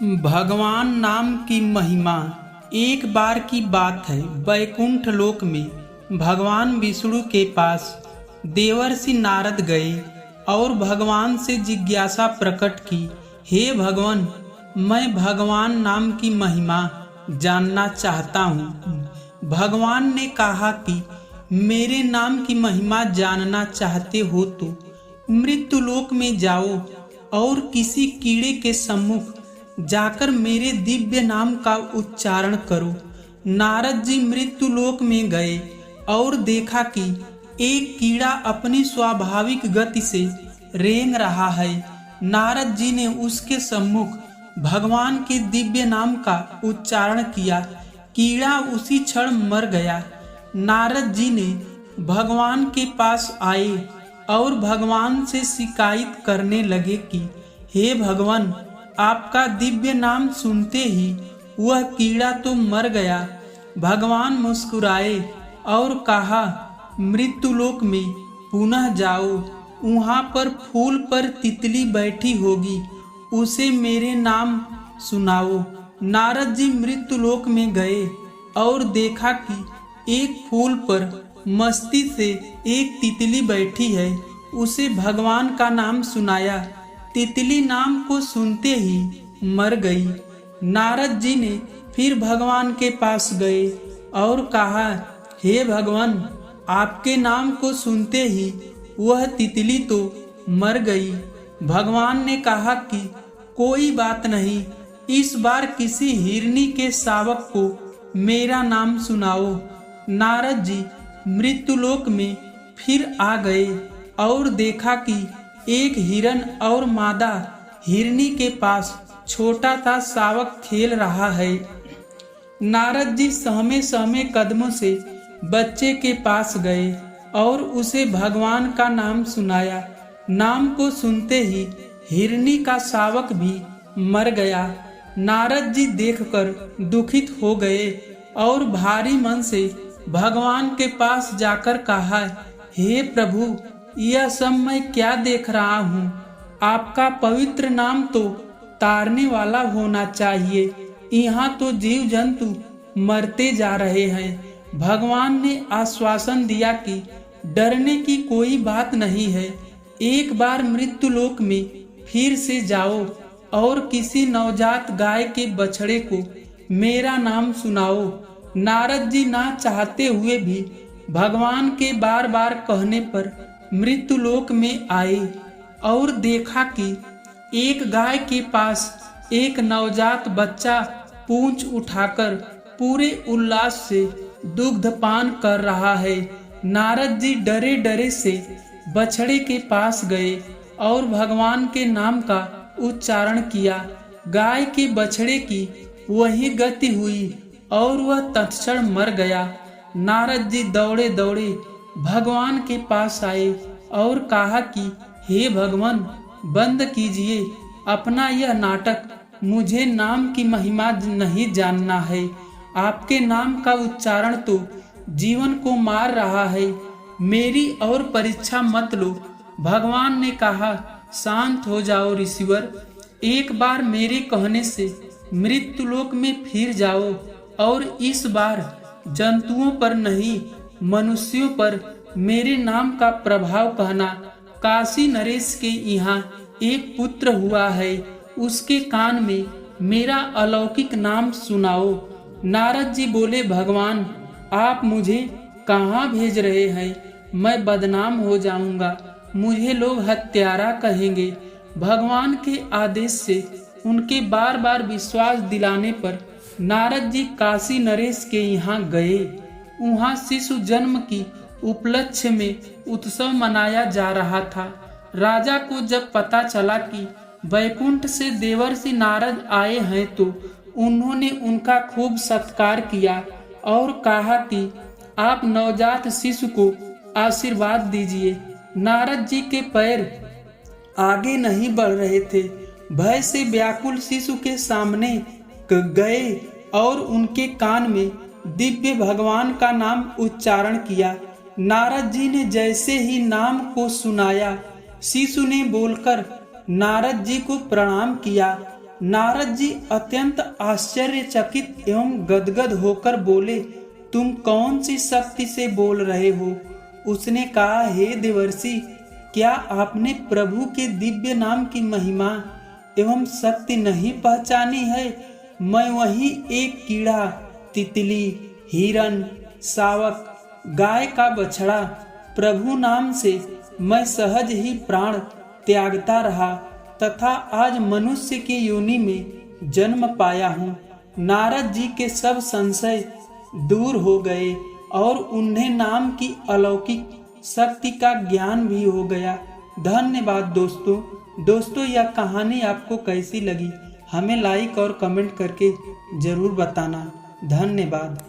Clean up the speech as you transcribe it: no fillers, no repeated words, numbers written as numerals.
भगवान नाम की महिमा। एक बार की बात है, वैकुंठ लोक में भगवान विष्णु के पास देवर्षि नारद गए और भगवान से जिज्ञासा प्रकट की, हे भगवान, मैं भगवान नाम की महिमा जानना चाहता हूँ। भगवान ने कहा कि मेरे नाम की महिमा जानना चाहते हो तो मृत्यु लोक में जाओ और किसी कीड़े के सम्मुख जाकर मेरे दिव्य नाम का उच्चारण करो। नारद जी मृत्यु लोक में गए और देखा कि एक कीड़ा अपनी स्वाभाविक गति से रेंग रहा है। नारद जी ने उसके सम्मुख भगवान के दिव्य नाम का उच्चारण किया। कीड़ा उसी क्षण मर गया। नारद जी ने भगवान के पास आए और भगवान से शिकायत करने लगे कि हे भगवान, आपका दिव्य नाम सुनते ही वह कीड़ा तो मर गया। भगवान मुस्कुराए और कहा, मृत्युलोक में पुनः जाओ, वहां पर फूल पर तितली बैठी होगी, उसे मेरे नाम सुनाओ। नारद जी मृत्युलोक में गए और देखा कि एक फूल पर मस्ती से एक तितली बैठी है, उसे भगवान का नाम सुनाया। तितली नाम को सुनते ही मर गई। नारद जी ने फिर भगवान के पास गए और कहा, हे भगवान, आपके नाम को सुनते ही वह तितली तो मर गई। भगवान ने कहा कि कोई बात नहीं, इस बार किसी हिरनी के शावक को मेरा नाम सुनाओ। नारद जी मृत्युलोक में फिर आ गए और देखा कि एक हिरन और मादा हिरनी के पास छोटा सा शावक खेल रहा है। नारद जी सहमे सहमे कदमों से बच्चे के पास गए और उसे भगवान का नाम सुनाया। नाम को सुनते ही हिरनी का शावक भी मर गया। नारद जी देखकर दुखित हो गए और भारी मन से भगवान के पास जाकर कहा, हे प्रभु, यह सब मैं क्या देख रहा हूँ? आपका पवित्र नाम तो तारने वाला होना चाहिए। यहाँ तो जीव जंतु मरते जा रहे हैं। भगवान ने आश्वासन दिया कि डरने की कोई बात नहीं है। एक बार मृत्युलोक में फिर से जाओ और किसी नवजात गाय के बछड़े को मेरा नाम सुनाओ। नारद जी ना चाहते हुए भी भगवान के बार बार कहने पर मृत्युलोक में आए और देखा कि एक गाय के पास एक नवजात बच्चा पूंछ उठाकर पूरे उल्लास से दुग्धपान कर रहा है। नारद जी डरे डरे से बछड़े के पास गए और भगवान के नाम का उच्चारण किया। गाय के बछड़े की वही गति हुई और वह तत्क्षण मर गया। नारद जी दौड़े दौड़े भगवान के पास आए और कहा कि हे भगवान, बंद कीजिए अपना यह नाटक। मुझे नाम की महिमा नहीं जानना है। आपके नाम का उच्चारण तो जीवन को मार रहा है। मेरी और परीक्षा मत लो। भगवान ने कहा, शांत हो जाओ ऋषिवर। एक बार मेरे कहने से मृत्युलोक में फिर जाओ और इस बार जंतुओं पर नहीं, मनुष्यों पर मेरे नाम का प्रभाव कहना। काशी नरेश के यहाँ एक पुत्र हुआ है, उसके कान में मेरा अलौकिक नाम सुनाओ। नारद जी बोले, भगवान, आप मुझे कहाँ भेज रहे हैं? मैं बदनाम हो जाऊंगा, मुझे लोग हत्यारा कहेंगे। भगवान के आदेश से उनके बार बार विश्वास दिलाने पर नारद जी काशी नरेश के यहाँ गए। वहाँ शिशु जन्म की उपलक्ष्य में उत्सव मनाया जा रहा था। राजा को जब पता चला कि वैकुंठ से देवर्षि नारद आए हैं तो उन्होंने उनका खूब सत्कार किया और कहा कि आप नवजात शिशु को आशीर्वाद दीजिए। नारद जी के पैर आगे नहीं बढ़ रहे थे। भय से व्याकुल शिशु के सामने गए और उनके कान में दिव्य भगवान का नाम उच्चारण किया। नारद जी ने जैसे ही नाम को सुनाया, शिशु ने बोलकर नारद जी को प्रणाम किया नारद जी अत्यंत आश्चर्यचकित एवं गदगद होकर बोले, तुम कौन सी शक्ति से बोल रहे हो? उसने कहा, हे देवर्षि, क्या आपने प्रभु के दिव्य नाम की महिमा एवं शक्ति नहीं पहचानी है? मैं वही एक कीड़ा, तितली, हिरन, शावक, गाय का बछड़ा, प्रभु नाम से मैं सहज ही प्राण त्यागता रहा तथा आज मनुष्य की योनि में जन्म पाया हूँ। नारद जी के सब संशय दूर हो गए और उन्हें नाम की अलौकिक शक्ति का ज्ञान भी हो गया। धन्यवाद दोस्तों यह कहानी आपको कैसी लगी हमें लाइक और कमेंट करके जरूर बताना। धन्यवाद।